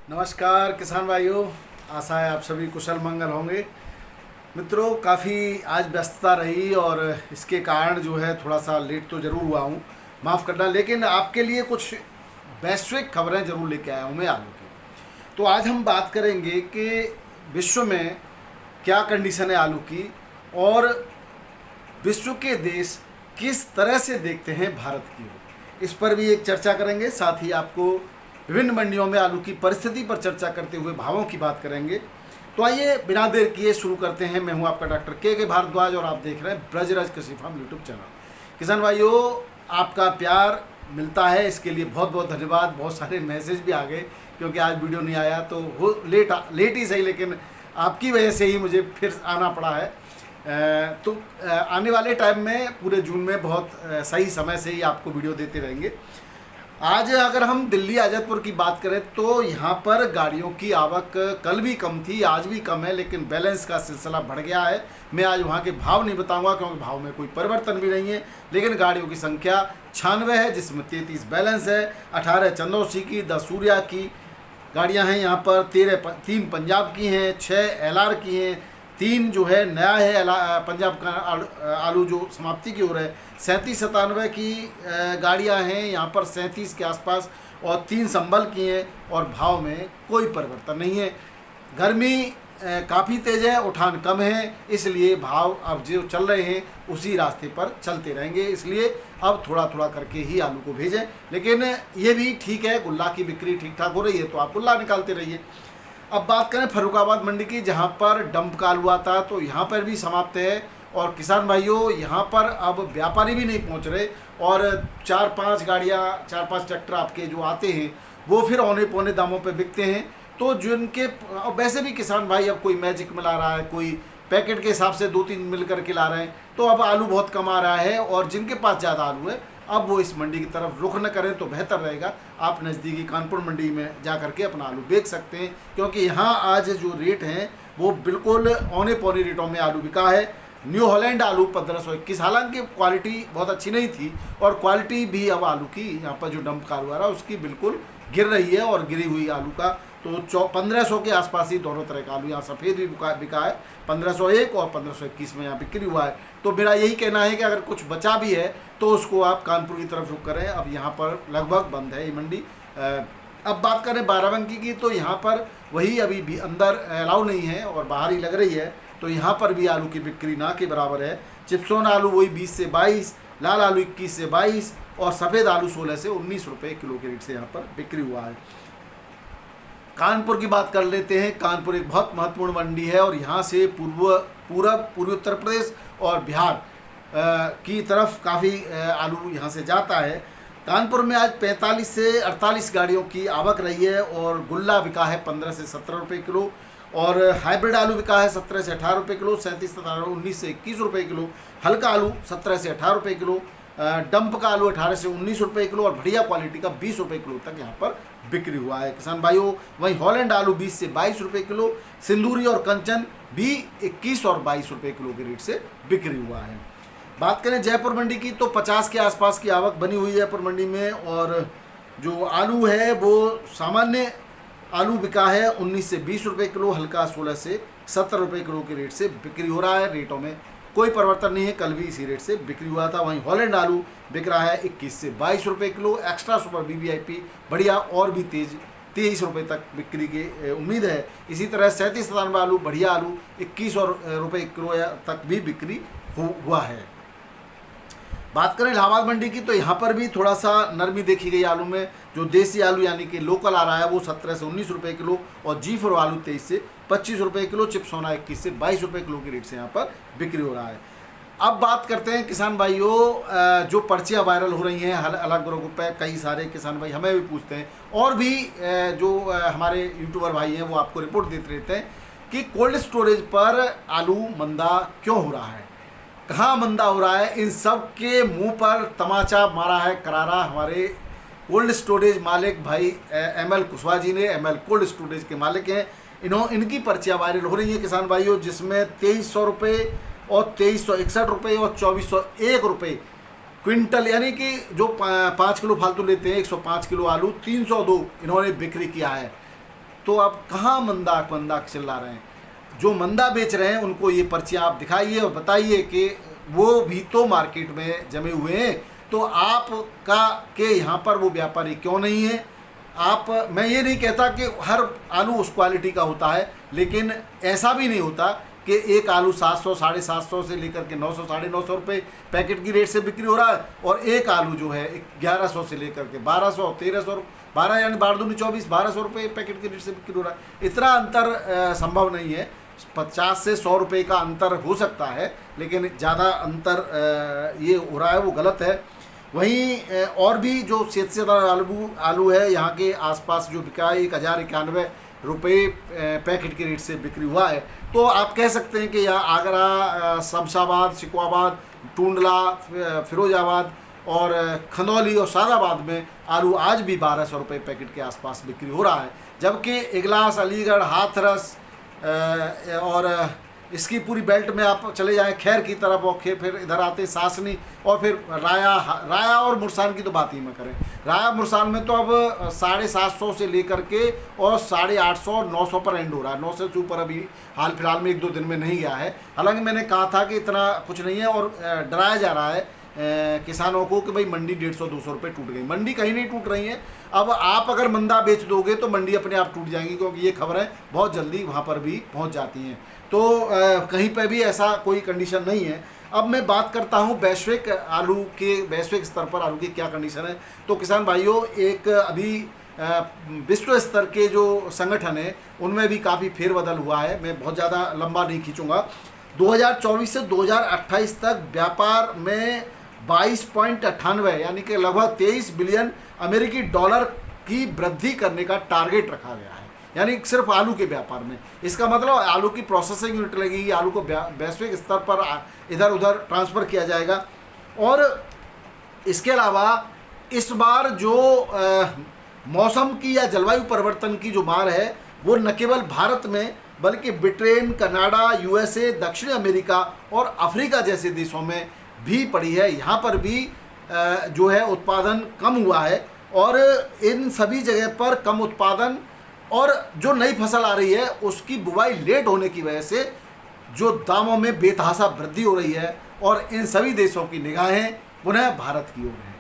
नमस्कार किसान भाइयों, आशा है आप सभी कुशल मंगल होंगे। मित्रों, काफ़ी आज व्यस्तता रही और इसके कारण जो है थोड़ा सा लेट तो ज़रूर हुआ हूँ, माफ़ करना। लेकिन आपके लिए कुछ वैश्विक खबरें ज़रूर लेके आया हूँ मैं आलू की। तो आज हम बात करेंगे कि विश्व में क्या कंडीशन है आलू की और विश्व के देश किस तरह से देखते हैं भारत की ओर, इस पर भी एक चर्चा करेंगे। साथ ही आपको विभिन्न मंडियों में आलू की परिस्थिति पर चर्चा करते हुए भावों की बात करेंगे। तो आइए बिना देर किए शुरू करते हैं। मैं हूं आपका डॉक्टर के भारद्वाज और आप देख रहे हैं ब्रजराज कृषि फार्म यूट्यूब चैनल। किसान भाइयों, आपका प्यार मिलता है, इसके लिए बहुत बहुत धन्यवाद। बहुत सारे मैसेज भी आ गए क्योंकि आज वीडियो नहीं आया तो वो लेट ही सही, लेकिन आपकी वजह से ही मुझे फिर आना पड़ा है। आने वाले टाइम में पूरे जून में बहुत सही समय से ही आपको वीडियो देते रहेंगे। आज अगर हम दिल्ली आज़ादपुर की बात करें तो यहाँ पर गाड़ियों की आवक कल भी कम थी, आज भी कम है, लेकिन बैलेंस का सिलसिला बढ़ गया है। मैं आज वहाँ के भाव नहीं बताऊंगा क्योंकि भाव में कोई परिवर्तन भी नहीं है, लेकिन गाड़ियों की संख्या 96 है, जिसमें 33 बैलेंस है, 18 चंदौसी की, 10 सूर्या की गाड़ियाँ हैं यहाँ पर, 3 पंजाब की हैं, 6 LR की हैं, 3 जो है नया है पंजाब का आलू जो समाप्ति की ओर है। 37-97 की गाड़ियां हैं यहाँ पर, 37 के आसपास, और 3 संभल की हैं और भाव में कोई परिवर्तन नहीं है। गर्मी काफ़ी तेज़ है, उठान कम है, इसलिए भाव अब जो चल रहे हैं उसी रास्ते पर चलते रहेंगे। इसलिए अब थोड़ा थोड़ा करके ही आलू को भेजें, लेकिन ये भी ठीक है, गुल्ला की बिक्री ठीक ठाक हो रही है तो आप गुल्ला निकालते रहिए। अब बात करें फर्रुखाबाद मंडी की, जहां पर डंप का आलू आता है, तो यहां पर भी समाप्त है। और किसान भाइयों, यहां पर अब व्यापारी भी नहीं पहुंच रहे और 4-5 गाड़ियां, 4-5 ट्रैक्टर आपके जो आते हैं वो फिर औने पौने दामों पे बिकते हैं। तो जिनके वैसे भी किसान भाई अब कोई मैजिक मिला रहा है, कोई पैकेट के हिसाब से 2-3 मिल करके ला रहे हैं, तो अब आलू बहुत कम आ रहा है। और जिनके पास ज़्यादा आलू है अब वो इस मंडी की तरफ रुख न करें तो बेहतर रहेगा। आप नज़दीकी कानपुर मंडी में जा करके अपना आलू बेच सकते हैं, क्योंकि यहाँ आज जो रेट हैं वो बिल्कुल औने पौने रेटों में आलू बिका है। न्यू हॉलैंड आलू 1521, हालांकि क्वालिटी बहुत अच्छी नहीं थी और क्वालिटी भी अब आलू की यहाँ पर जो डंप का आलू आ रहा है उसकी बिल्कुल गिर रही है। और गिरी हुई आलू का तो 1500 के आसपास ही दोनों तरह का आलू, यहाँ सफ़ेद भी बिका है 1501 और 1521 में यहाँ बिक्री हुआ है। तो मेरा यही कहना है कि अगर कुछ बचा भी है तो उसको आप कानपुर की तरफ रुख करें। अब यहाँ पर लगभग बंद है ये मंडी। अब बात करें बाराबंकी की, तो यहाँ पर वही अभी भी अंदर अलाउ नहीं है और बाहर ही लग रही है, तो यहाँ पर भी आलू की बिक्री ना के बराबर है। चिप्सोन आलू वही 20 से 22, लाल आलू 21 से 22 और सफ़ेद आलू 16 से 19 रुपये किलो के रेट से यहाँ पर बिक्री हुआ है। कानपुर की बात कर लेते हैं। कानपुर एक बहुत महत्वपूर्ण मंडी है और यहाँ से पूर्वी उत्तर प्रदेश और बिहार की तरफ काफ़ी आलू यहाँ से जाता है। कानपुर में आज 45 से 48 गाड़ियों की आवक रही है और गुल्ला बिका है 15 से 17 रुपये किलो, और हाइब्रिड आलू बिका है 17 से 18 रुपये किलो, 37-19 से 21 रुपये किलो, हल्का आलू 17 से 18 रुपये किलो, डंप का आलू 18 से 19 रुपये किलो और बढ़िया क्वालिटी का 20 रुपये किलो तक यहाँ पर बिक्री हुआ है किसान भाइयों। वहीं हॉलैंड आलू 20 से 22 रुपये किलो, सिंदूरी और कंचन भी 21 और 22 रुपये किलो के रेट से बिक्री हुआ है। बात करें जयपुर मंडी की, तो 50 के आसपास की आवक बनी हुई है जयपुर मंडी में, और जो आलू है वो सामान्य आलू बिका है 19 से 20 रुपये किलो, हल्का 16 से 70 रुपये किलो के रेट से बिक्री हो रहा है। रेटों में कोई परिवर्तन नहीं है, कल भी इसी रेट से बिक्री हुआ था। वहीं हॉलैंड आलू बिक रहा है 21 से 22 रुपये किलो, एक्स्ट्रा सुपर BVIP बढ़िया और भी तेज 23 रुपये तक बिक्री की उम्मीद है। इसी तरह 37-97 आलू बढ़िया आलू 21 रुपये किलो तक भी बिक्री हुआ है। बात करें इलाहाबाद मंडी की, तो यहाँ पर भी थोड़ा सा नरमी देखी गई आलू में। जो देसी आलू यानी कि लोकल आ रहा है वो 17 से 19 रुपये किलो और G4 आलू 23 से 25 रुपये किलो, चिप्सोना 21 से 22 रुपये किलो के रेट से यहाँ पर बिक्री हो रहा है। अब बात करते हैं किसान भाइयों, जो पर्चियाँ वायरल हो रही हैं अलग ग्रुप पे, कई सारे किसान भाई हमें भी पूछते हैं और भी जो हमारे यूट्यूबर भाई हैं वो आपको रिपोर्ट देते रहते हैं कि कोल्ड स्टोरेज पर आलू मंदा क्यों हो रहा है, कहाँ मंदा हो रहा है। इन सब के मुंह पर तमाचा मारा है करारा हमारे कोल्ड स्टोरेज मालिक भाई ML कुशवाहा जी ने। ML कोल्ड स्टोरेज के मालिक हैं। इनकी पर्चियाँ वायरल हो रही हैं किसान भाइयों, जिसमें 2300 रुपये और 2361 रुपये और 2401 रुपये क्विंटल, यानी कि जो 5 किलो फालतू लेते हैं 105 किलो आलू 302 इन्होंने बिक्री किया है। तो अब कहाँ मंदा मंदा चिल्ला रहे हैं? जो मंदा बेच रहे हैं उनको ये पर्ची आप दिखाइए और बताइए कि वो भी तो मार्केट में जमे हुए हैं, तो आपका के यहाँ पर वो व्यापारी क्यों नहीं है? मैं ये नहीं कहता कि हर आलू उस क्वालिटी का होता है, लेकिन ऐसा भी नहीं होता कि एक आलू 700 750 से लेकर के 900 950 रुपये पैकेट की रेट से बिक्री हो रहा है, और एक आलू जो है 1100 से लेकर के 1200 1300 12 यानी 12 दूनी 24 1200 रुपये पैकेट की रेट से बिक्री हो रहा है। इतना अंतर संभव नहीं है। 50 से 100 रुपये का अंतर हो सकता है, लेकिन ज़्यादा अंतर ये हो रहा है वो गलत है। वहीं और भी जो सेहत आलू है यहाँ के आसपास जो बिका है 1091 रुपये पैकेट की रेट से बिक्री हुआ है। तो आप कह सकते हैं कि यहाँ आगरा, शमशाबाद, शिकवाबाद, टूंडला, फिरोजाबाद और खंदौली और सादाबाद में आलू आज भी 1200 रुपये पैकेट के आसपास बिक्री हो रहा है, जबकि इगलास, अलीगढ़, हाथरस और इसकी पूरी बेल्ट में आप चले जाएं खैर की तरफ, और फिर इधर आते सासनी, और फिर राया और मुरसान की तो बात ही में करें। राया मुरसान में तो अब 750 से लेकर के और 850 900 पर एंड हो रहा है। 900 से ऊपर अभी हाल फिलहाल में 1-2 दिन में नहीं गया है। हालांकि मैंने कहा था कि इतना कुछ नहीं है, और डराया जा रहा है किसानों को कि भाई मंडी 150-200 रुपये टूट गई। मंडी कहीं नहीं टूट रही है। अब आप अगर मंदा बेच दोगे तो मंडी अपने आप टूट जाएंगी, क्योंकि ये खबरें बहुत जल्दी वहाँ पर भी पहुँच जाती हैं। तो कहीं पर भी ऐसा कोई कंडीशन नहीं है। अब मैं बात करता हूँ वैश्विक स्तर पर आलू की क्या कंडीशन है। तो किसान भाइयों, एक अभी विश्व स्तर के जो संगठन है उनमें भी काफ़ी फेरबदल हुआ है। मैं बहुत ज़्यादा लंबा नहीं खींचूंगा। 2024 से 2028 तक व्यापार में 22.98 यानी कि लगभग 23 बिलियन अमेरिकी डॉलर की वृद्धि करने का टारगेट रखा गया है, यानी सिर्फ आलू के व्यापार में। इसका मतलब आलू की प्रोसेसिंग यूनिट लगेगी, आलू को वैश्विक स्तर पर इधर उधर ट्रांसफ़र किया जाएगा। और इसके अलावा इस बार जो मौसम की या जलवायु परिवर्तन की जो मार है वो न केवल भारत में बल्कि ब्रिटेन, कनाडा, यूएसए, दक्षिण अमेरिका और अफ्रीका जैसे देशों में भी पड़ी है। यहाँ पर भी जो है उत्पादन कम हुआ है, और इन सभी जगह पर कम उत्पादन और जो नई फसल आ रही है उसकी बुवाई लेट होने की वजह से जो दामों में बेतहाशा वृद्धि हो रही है, और इन सभी देशों की निगाहें पुनः भारत की ओर हैं।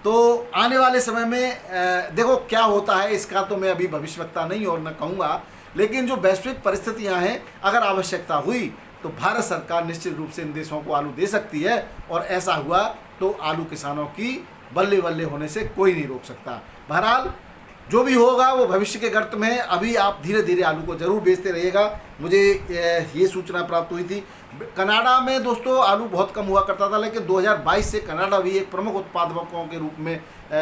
तो आने वाले समय में देखो क्या होता है, इसका तो मैं अभी भविष्यवक्ता नहीं और न कहूँगा, लेकिन जो वैश्विक परिस्थितियाँ हैं, अगर आवश्यकता हुई तो भारत सरकार निश्चित रूप से इन देशों को आलू दे सकती है, और ऐसा हुआ तो आलू किसानों की बल्ले बल्ले होने से कोई नहीं रोक सकता। बहरहाल जो भी होगा वो भविष्य के गर्त में है। अभी आप धीरे धीरे आलू को ज़रूर बेचते रहिएगा। मुझे ये सूचना प्राप्त हुई थी कनाडा में दोस्तों आलू बहुत कम हुआ करता था, लेकिन 2022 से कनाडा भी एक प्रमुख उत्पादकों के रूप में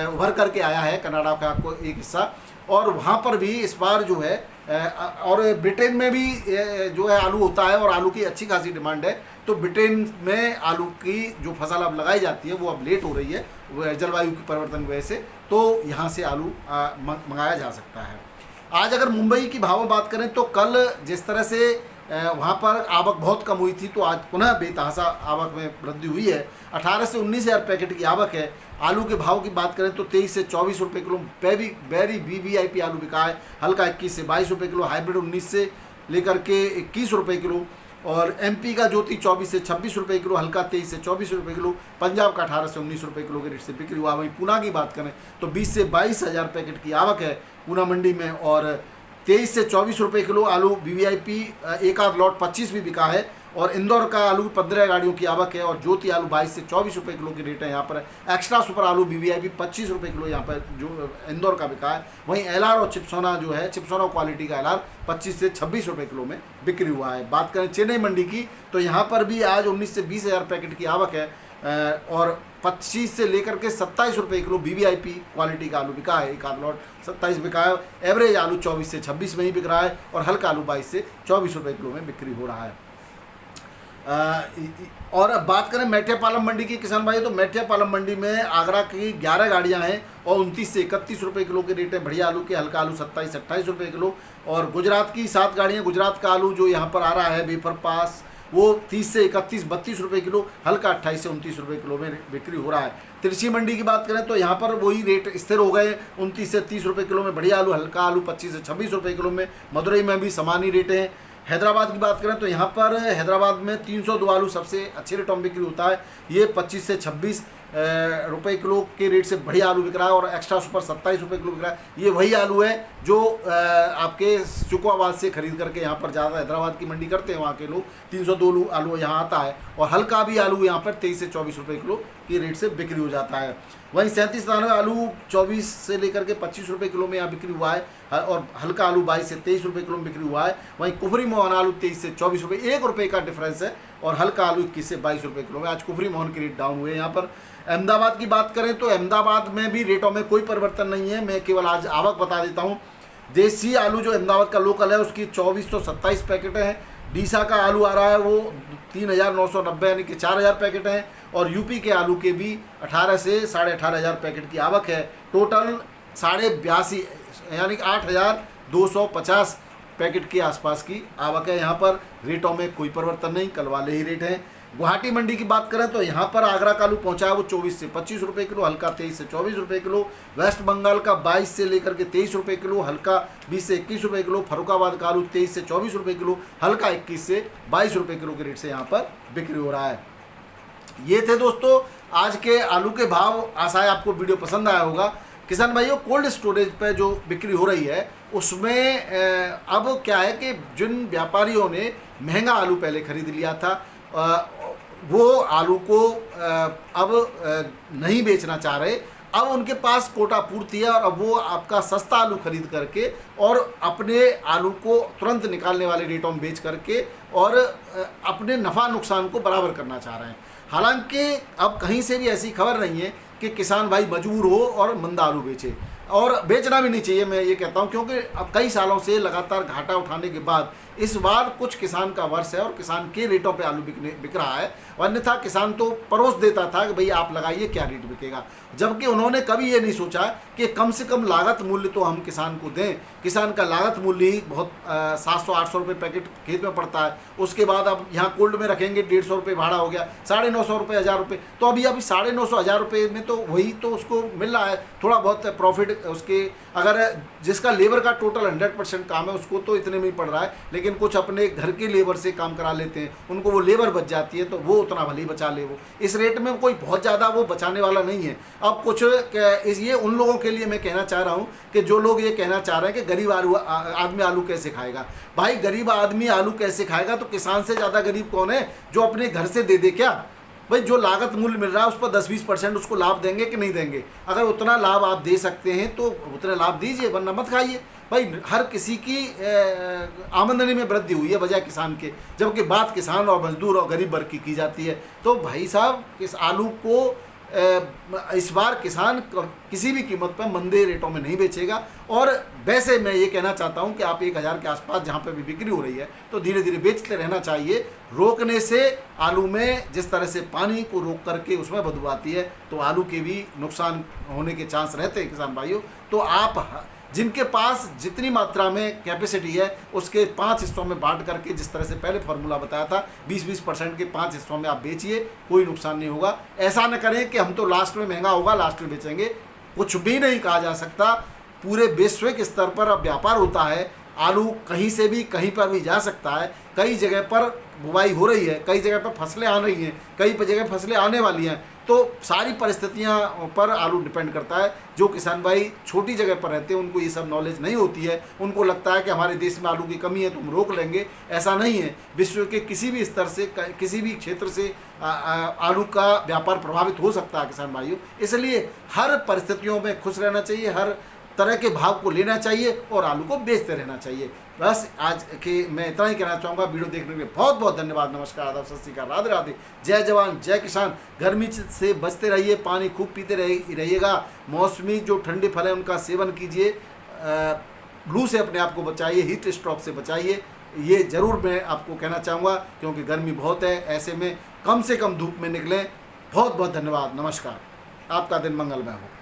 उभर करके आया है, कनाडा का आपको एक हिस्सा। और वहाँ पर भी इस बार जो है और ब्रिटेन में भी जो है आलू होता है, और आलू की अच्छी खासी डिमांड है। तो ब्रिटेन में आलू की जो फसल अब लगाई जाती है वो अब लेट हो रही है जलवायु के परिवर्तन की वजह से, तो यहाँ से आलू मंगाया जा सकता है। आज अगर मुंबई की भाव में बात करें तो कल जिस तरह से वहाँ पर आवक बहुत कम हुई थी, तो आज पुनः बेतहाशा आवक में वृद्धि हुई है। 18 से 19 हज़ार पैकेट की आवक है। आलू के भाव की बात करें तो 23 से 24 रुपये किलो बेरी VVIP आलू बिका है। हल्का 21 से 22 रुपये किलो, हाइब्रिड 19 से लेकर के 21 रुपये किलो, और MP का ज्योति 24 से 26 रुपये किलो, हल्का 23 से 24 रुपये किलो, पंजाब का 18 से 19 रुपये किलो के रेट से बिक्री हुआ। वहीं पूना की बात करें तो 20 से 22 हज़ार पैकेट की आवक है पूना मंडी में, और 23 से 24 रुपये किलो आलू VVIP, एक आध लॉट 25 भी बिका है। और इंदौर का आलू 15 गाड़ियों की आवक है, और ज्योति आलू 22 से 24 रुपये किलो की रेट है यहाँ पर। एक्स्ट्रा सुपर आलू VVIP 25 रुपये किलो यहाँ पर जो इंदौर का बिका है। वहीं LR और चिप्सोना जो है, चिप्सोना क्वालिटी का LR 25 से 26 रुपये किलो में बिक्री हुआ है। बात करें चेन्नई मंडी की तो यहाँ पर भी आज 19 से 20 हज़ार पैकेट की आवक है, और 25 से लेकर के 27 रुपये किलो VVIP क्वालिटी का आलू बिका है। एक आध लॉट 27 बिका है। एवरेज आलू 24 से 26 में ही बिक रहा है, और हल्का आलू 22 से 24 रुपये किलो में बिक्री हो रहा है। और अब बात करें मेठियापालम मंडी की किसान भाई, तो मेठियापालम मंडी में आगरा की 11 गाड़ियां हैं, और 29 से 31 रुपये किलो के रेट है बढ़िया आलू के। हल्का आलू 27 से 28 रुपये किलो। और गुजरात की 7 गाड़ियाँ, गुजरात का आलू जो यहाँ पर आ रहा है वेफर पास, वो 30 से 31 32 रुपये किलो, हल्का 28 से 29 रुपये किलो में बिक्री हो रहा है। तिरछी मंडी की बात करें तो यहाँ पर वही रेट स्थिर हो गए, 29 से 30 रुपये किलो में बढ़िया आलू, हल्का आलू 25 से 26 रुपये किलो में। मदुरई में भी समान ही रेट हैं। हैदराबाद की बात करें तो यहाँ पर हैदराबाद में 302 आलू सबसे अच्छे रेटों में बिक्री होता है, ये 25 से 26 रुपये किलो के रेट से बढ़िया आलू बिक रहा है, और एक्स्ट्रा सुपर 27 रुपये किलो बिक रहा है। ये वही आलू है जो आपके सुकोबाद से खरीद करके यहाँ पर ज़्यादा हैदराबाद की मंडी करते हैं, वहाँ के लोग 302 आलू यहाँ आता है, और हल्का भी आलू यहाँ पर 23 से 24 रुपये किलो की रेट से बिक्री हो जाता है। वहीं 37 आलू 24 से लेकर के 25 रुपये किलो में यहाँ बिक्री हुआ है, और हल्का आलू 22 से 23 रुपये किलो में बिक्री हुआ है। वहीं कुफरी मोहन आलू 23 से 24 रुपये, 1 रुपये का डिफरेंस है, और हल्का आलू 21 से 22 रुपये किलो में। आज कुफरी मोहन के रेट डाउन हुए। यहाँ पर अहमदाबाद की बात करें तो अहमदाबाद में भी रेटों में कोई परिवर्तन नहीं है। मैं केवल आज आवक बता देता हूँ। देसी आलू जो अहमदाबाद का लोकल है उसकी 2427 पैकेट हैं। डीसा का आलू आ रहा है वो 3990 यानी कि 4000 पैकेट हैं, और यूपी के आलू के भी 18 से 18,500 पैकेट की आवक है। टोटल 82.5 यानी कि 8250 पैकेट के आसपास की आवक है। यहाँ पर रेटों में कोई परिवर्तन नहीं, कल वाले ही रेट हैं। गुवाहाटी मंडी की बात करें तो यहाँ पर आगरा का आलू पहुँचा है वो 24 से 25 रुपये किलो, हल्का 23 से 24 रुपये किलो। वेस्ट बंगाल का 22 से लेकर के 23 रुपये किलो, हल्का 20 से 21 रुपये किलो। फरुखाबाद का आलू 23 से 24 रुपये किलो, हल्का 21 से 22 रुपये किलो के रेट से यहाँ पर बिक्री हो रहा है। ये थे दोस्तों आज के आलू के भाव। आशा है आपको वीडियो पसंद आया होगा। किसान भाइयों, कोल्ड स्टोरेज पे जो बिक्री हो रही है उसमें अब क्या है कि जिन व्यापारियों ने महंगा आलू पहले खरीद लिया था वो आलू को अब नहीं बेचना चाह रहे। अब उनके पास कोटा पूर्ति है, और अब वो आपका सस्ता आलू खरीद करके और अपने आलू को तुरंत निकालने वाले रेटों में बेच करके और अपने नफ़ा नुकसान को बराबर करना चाह रहे हैं। हालांकि अब कहीं से भी ऐसी खबर नहीं है कि किसान भाई मजबूर हो और मंदा आलू बेचे, और बेचना भी नहीं चाहिए, मैं ये कहता हूँ, क्योंकि अब कई सालों से लगातार घाटा उठाने के बाद इस बार कुछ किसान का वर्ष है और किसान के रेटों पे आलू बिक रहा है। अन्यथा किसान तो परोस देता था कि भाई आप लगाइए, क्या रेट बिकेगा, जबकि उन्होंने कभी ये नहीं सोचा कि कम से कम लागत मूल्य तो हम किसान को दें। किसान का लागत मूल्य ही बहुत 700-800 रुपये पैकेट खेत में पड़ता है। उसके बाद अब यहाँ कोल्ड में रखेंगे 150 रुपये भाड़ा हो गया, 950 रुपये, 1000 रुपये। तो अभी 950 1000 रुपये में तो वही तो उसको मिल रहा है, थोड़ा बहुत प्रॉफिट उसके। अगर जिसका लेबर का टोटल 100% काम है उसको तो इतने में ही पड़ रहा है, लेकिन कुछ अपने घर के लेबर से काम करा लेते हैं, उनको वो लेबर बच जाती है तो वो उतना भले ही बचा ले। वो इस रेट में कोई बहुत ज़्यादा वो बचाने वाला नहीं है। अब कुछ ये उन लोगों के लिए मैं कहना चाह रहा हूँ कि जो लोग ये कहना चाह रहे हैं कि गरीब आदमी आलू कैसे खाएगा। भाई गरीब आदमी आलू कैसे खाएगा? तो किसान से ज़्यादा गरीब कौन है जो अपने घर से दे दे क्या? भाई जो लागत मूल्य मिल रहा है उस पर 10-20% उसको लाभ देंगे कि नहीं देंगे? अगर उतना लाभ आप दे सकते हैं तो उतना लाभ दीजिए, वरना मत खाइए। भाई हर किसी की आमदनी में वृद्धि हुई है बजाय किसान के, जबकि बात किसान और मजदूर और गरीब वर्ग की जाती है। तो भाई साहब इस आलू को इस बार किसान किसी भी कीमत पर मंदे रेटों में नहीं बेचेगा। और वैसे मैं ये कहना चाहता हूँ कि आप 1000 के आसपास जहाँ पे भी बिक्री हो रही है तो धीरे धीरे बेचते रहना चाहिए। रोकने से आलू में जिस तरह से पानी को रोक करके उसमें बदबू आती है तो आलू के भी नुकसान होने के चांस रहते हैं किसान भाइयों। तो आप जिनके पास जितनी मात्रा में कैपेसिटी है उसके 5 हिस्सों में बांट करके, जिस तरह से पहले फार्मूला बताया था 20-20% के 5 हिस्सों में आप बेचिए, कोई नुकसान नहीं होगा। ऐसा न करें कि हम तो लास्ट में महंगा होगा लास्ट में बेचेंगे, कुछ भी नहीं कहा जा सकता। पूरे वैश्विक स्तर पर अब व्यापार होता है, आलू कहीं से भी कहीं पर भी जा सकता है। कई जगह पर बुवाई हो रही है, कई जगह पर फसलें आ रही हैं, कई जगह फसलें आने वाली हैं। तो सारी परिस्थितियां पर आलू डिपेंड करता है। जो किसान भाई छोटी जगह पर रहते हैं उनको ये सब नॉलेज नहीं होती है, उनको लगता है कि हमारे देश में आलू की कमी है तो हम रोक लेंगे। ऐसा नहीं है। विश्व के किसी भी स्तर से, किसी भी क्षेत्र से आलू का व्यापार प्रभावित हो सकता है किसान भाइयों। इसलिए हर परिस्थितियों में खुश रहना चाहिए, हर तरह के भाव को लेना चाहिए और आलू को बेचते रहना चाहिए। बस आज के मैं इतना ही कहना चाहूँगा। वीडियो देखने के लिए बहुत बहुत धन्यवाद। नमस्कार, आदाब, सत श्री अकाल, राधे राधे, जय जवान जय किसान। गर्मी से बचते रहिए, पानी खूब पीते रहिएगा। मौसमी जो ठंडे फल है उनका सेवन कीजिए, लू से अपने आप को बचाइए, हीट स्ट्रोक से बचाइए। ये ज़रूर मैं आपको कहना चाहूँगा, क्योंकि गर्मी बहुत है। ऐसे में कम से कम धूप में निकलें। बहुत बहुत धन्यवाद। नमस्कार, आपका दिन मंगलमय हो।